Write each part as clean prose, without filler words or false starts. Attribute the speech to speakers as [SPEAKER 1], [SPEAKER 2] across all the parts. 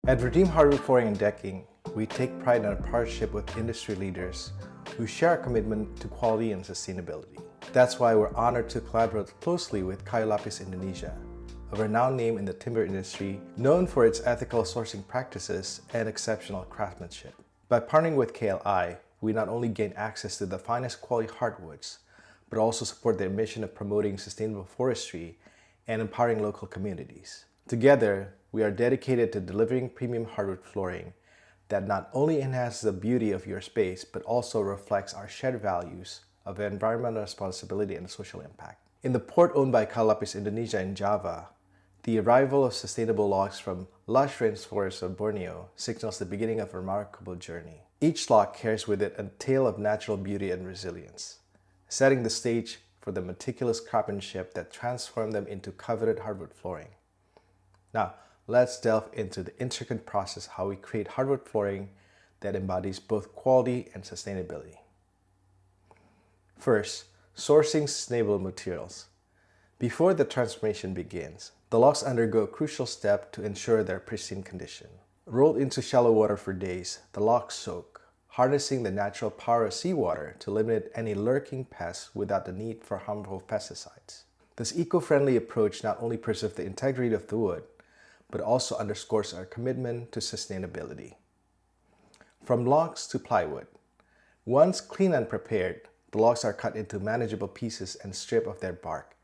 [SPEAKER 1] At Redeem Hardwood Flooring and Decking, we take pride in our partnership with industry leaders who share our commitment to quality and sustainability. That's why we're honored to collaborate closely with Kayu Lapis Indonesia, a renowned name in the timber industry known for its ethical sourcing practices and exceptional craftsmanship. By partnering with KLI, we not only gain access to the finest quality hardwoods, but also support their mission of promoting sustainable forestry and empowering local communities. Together, we are dedicated to delivering premium hardwood flooring that not only enhances the beauty of your space, but also reflects our shared values of environmental responsibility and social impact. In the port owned by Kayu Lapis Indonesia in Java, the arrival of sustainable logs from lush rainforests of Borneo signals the beginning of a remarkable journey. Each log carries with it a tale of natural beauty and resilience, setting the stage for the meticulous craftsmanship that transformed them into coveted hardwood flooring. Now, let's delve into the intricate process how we create hardwood flooring that embodies both quality and sustainability. First, sourcing sustainable materials. Before the transformation begins, the logs undergo a crucial step to ensure their pristine condition. Rolled into shallow water for days, the logs soak, harnessing the natural power of seawater to eliminate any lurking pests without the need for harmful pesticides. This eco-friendly approach not only preserves the integrity of the wood, but also underscores our commitment to sustainability. From logs to plywood. Once clean and prepared, the logs are cut into manageable pieces and stripped of their bark,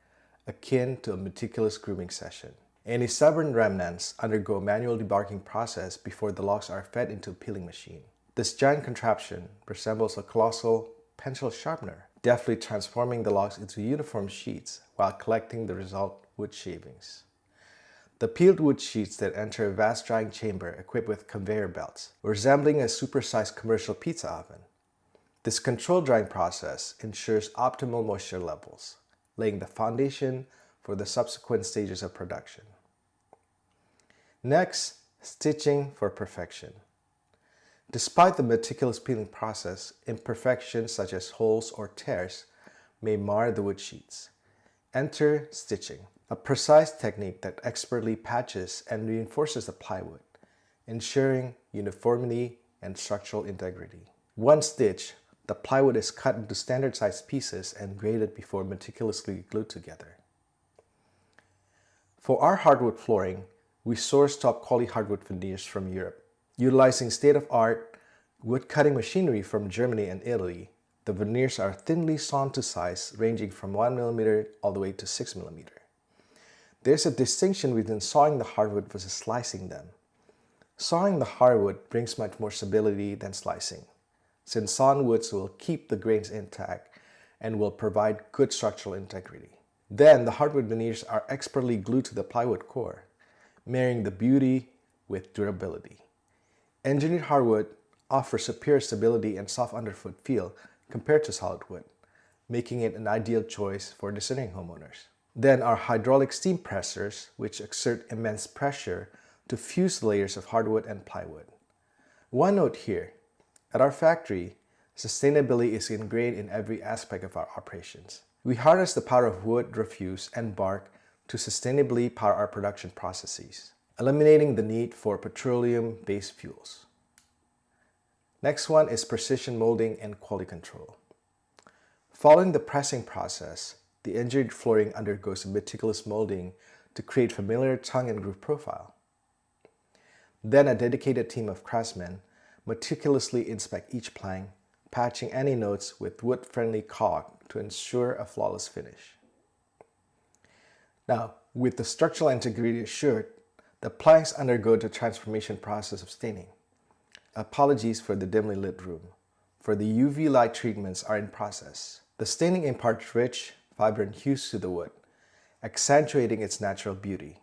[SPEAKER 1] akin to a meticulous grooming session. Any stubborn remnants undergo a manual debarking process before the logs are fed into a peeling machine. This giant contraption resembles a colossal pencil sharpener, deftly transforming the logs into uniform sheets while collecting the result wood shavings. The peeled wood sheets that enter a vast drying chamber equipped with conveyor belts, resembling a supersized commercial pizza oven. This controlled drying process ensures optimal moisture levels, laying the foundation for the subsequent stages of production. Next, stitching for perfection. Despite the meticulous peeling process, imperfections such as holes or tears may mar the wood sheets. Enter stitching, a precise technique that expertly patches and reinforces the plywood, ensuring uniformity and structural integrity. Once stitched, the plywood is cut into standard-sized pieces and graded before meticulously glued together. For our hardwood flooring, we source top-quality hardwood veneers from Europe. Utilizing state-of-art wood-cutting machinery from Germany and Italy, the veneers are thinly sawn to size ranging from 1 mm all the way to 6 mm. There's a distinction between sawing the hardwood versus slicing them. Sawing the hardwood brings much more stability than slicing, since sawn woods will keep the grains intact and will provide good structural integrity. Then the hardwood veneers are expertly glued to the plywood core, marrying the beauty with durability. Engineered hardwood offers superior stability and soft underfoot feel compared to solid wood, making it an ideal choice for discerning homeowners. Then our hydraulic steam pressers, which exert immense pressure to fuse layers of hardwood and plywood. One note here, at our factory, sustainability is ingrained in every aspect of our operations. We harness the power of wood, refuse, and bark to sustainably power our production processes, eliminating the need for petroleum-based fuels. Next one is precision molding and quality control. Following the pressing process, the engineered flooring undergoes a meticulous molding to create familiar tongue and groove profile. Then a dedicated team of craftsmen meticulously inspect each plank, patching any notes with wood-friendly caulk to ensure a flawless finish. Now, with the structural integrity assured, the planks undergo the transformation process of staining. Apologies for the dimly lit room, for the UV light treatments are in process. The staining imparts rich, vibrant hues to the wood, accentuating its natural beauty.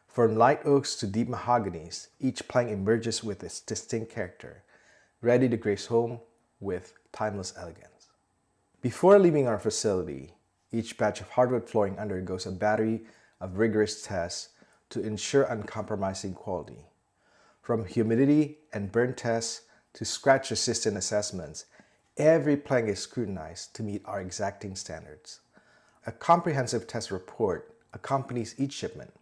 [SPEAKER 1] From light oaks to deep mahoganies, each plank emerges with its distinct character, ready to grace home with timeless elegance. Before leaving our facility, each batch of hardwood flooring undergoes a battery of rigorous tests to ensure uncompromising quality. From humidity and burn tests to scratch-resistant assessments, every plank is scrutinized to meet our exacting standards. A comprehensive test report accompanies each shipment,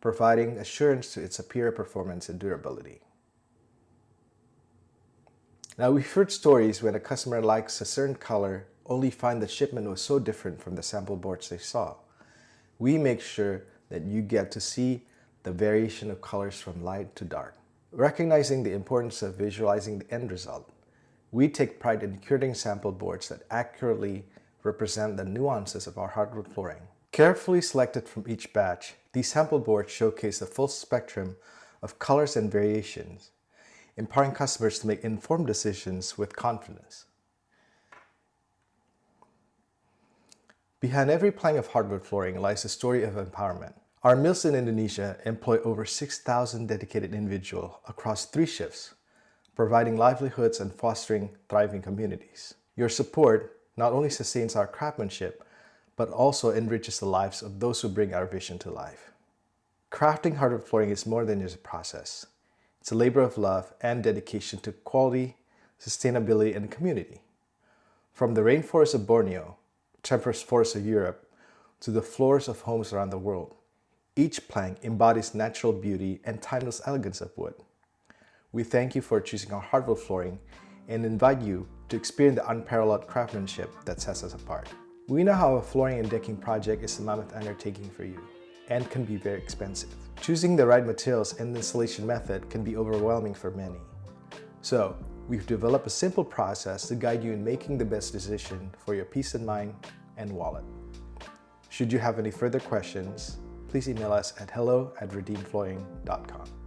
[SPEAKER 1] providing assurance to its superior performance and durability. Now, we've heard stories when a customer likes a certain color, only find the shipment was so different from the sample boards they saw. We make sure that you get to see the variation of colors from light to dark. Recognizing the importance of visualizing the end result, we take pride in curating sample boards that accurately represent the nuances of our hardwood flooring. Carefully selected from each batch, these sample boards showcase the full spectrum of colors and variations, empowering customers to make informed decisions with confidence. Behind every plank of hardwood flooring lies a story of empowerment. Our mills in Indonesia employ over 6,000 dedicated individuals across 3 shifts, providing livelihoods and fostering thriving communities. Your support not only sustains our craftsmanship, but also enriches the lives of those who bring our vision to life. Crafting hardwood flooring is more than just a process. It's a labor of love and dedication to quality, sustainability, and community. From the rainforests of Borneo, temperate forests of Europe, to the floors of homes around the world, each plank embodies natural beauty and timeless elegance of wood. We thank you for choosing our hardwood flooring and invite you to experience the unparalleled craftsmanship that sets us apart. We know how a flooring and decking project is a mammoth undertaking for you and can be very expensive. Choosing the right materials and installation method can be overwhelming for many. So, we've developed a simple process to guide you in making the best decision for your peace of mind and wallet. Should you have any further questions, please email us at hello@redeemflooring.com.